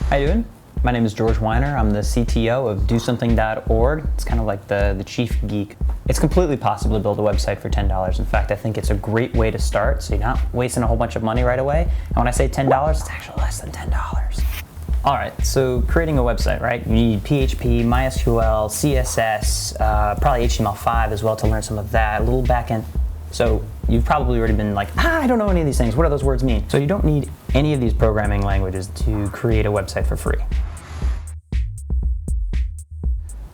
How you doing? My name is George Weiner. I'm the CTO of DoSomething.org. It's kind of like the chief geek. It's completely possible to build a website for $10. In fact, I think it's a great way to start, so you're not wasting a whole bunch of money right away. And when I say $10, it's actually less than $10. All right, so creating a website, right? You need PHP, MySQL, CSS, probably HTML5 as well to learn some of that, a little backend. So you've probably already been like, I don't know any of these things. What do those words mean? So you don't need any of these programming languages to create a website for free.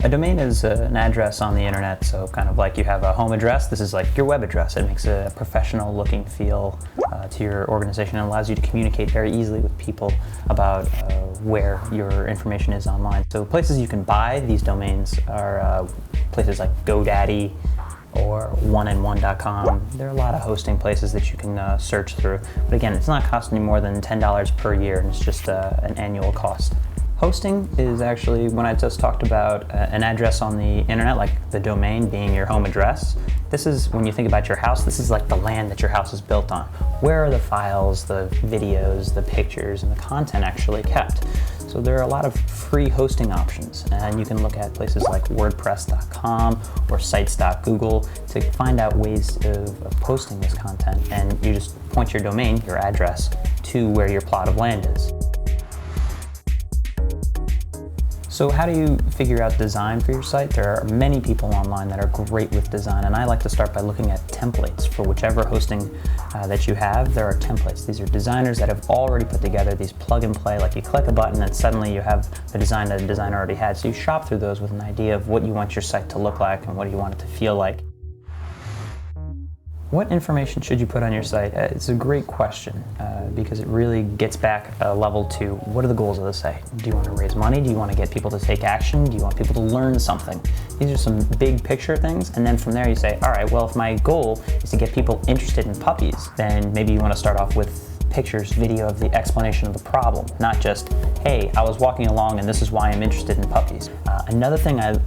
A domain is an address on the internet, so kind of like you have a home address, this is like your web address. It makes a professional looking feel to your organization and allows you to communicate very easily with people about where your information is online. So places you can buy these domains are places like GoDaddy or oneandone.com. There are a lot of hosting places that you can search through. But again, it's not costing you more than $10 per year, and it's just an annual cost. Hosting is actually, when I just talked about an address on the internet, like the domain being your home address, this is, when you think about your house, this is like the land that your house is built on. Where are the files, the videos, the pictures, and the content actually kept? So there are a lot of free hosting options, and you can look at places like WordPress.com or sites.google to find out ways of posting this content, and you just point your domain, your address, to where your plot of land is. So how do you figure out design for your site? There are many people online that are great with design, and I like to start by looking at templates. For whichever hosting that you have, there are templates. These are designers that have already put together these plug and play, like you click a button and suddenly you have the design that a designer already had. So you shop through those with an idea of what you want your site to look like and what do you want it to feel like. What information should you put on your site? It's a great question because it really gets back a level to what are the goals of the site? Do you want to raise money? Do you want to get people to take action? Do you want people to learn something? These are some big picture things, and then from there you say, all right, well, if my goal is to get people interested in puppies, then maybe you want to start off with pictures, video of the explanation of the problem, not just, hey, I was walking along and this is why I'm interested in puppies. Another thing I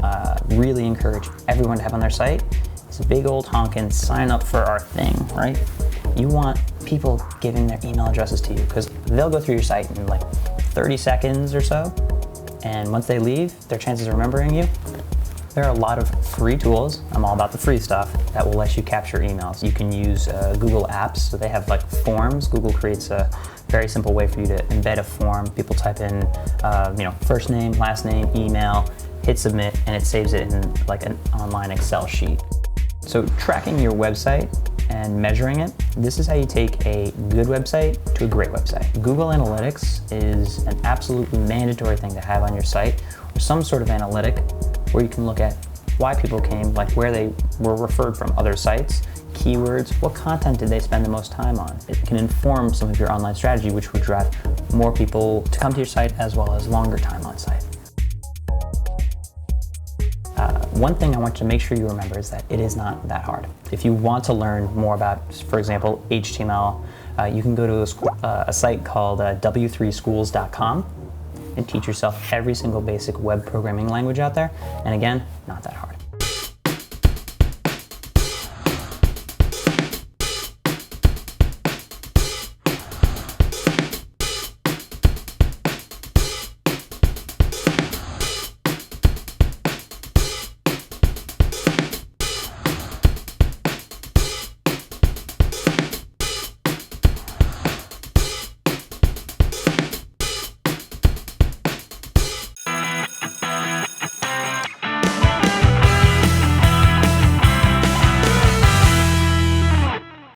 really encourage everyone to have on their site is a big old honkin' sign up for our thing, right? You want people giving their email addresses to you because they'll go through your site in like 30 seconds or so, and once they leave, their chances of remembering you. There are a lot of free tools, I'm all about the free stuff, that will let you capture emails. You can use Google Apps, so they have like forms. Google creates a very simple way for you to embed a form. People type in first name, last name, email, hit submit, and it saves it in like an online Excel sheet. So tracking your website and measuring it, this is how you take a good website to a great website. Google Analytics is an absolutely mandatory thing to have on your site, or some sort of analytic where you can look at why people came, like where they were referred from other sites, keywords, what content did they spend the most time on. It can inform some of your online strategy, which would drive more people to come to your site as well as longer time on site. One thing I want you to make sure you remember is that it is not that hard. If you want to learn more about, for example, HTML, you can go to a site called w3schools.com and teach yourself every single basic web programming language out there. And again, not that hard.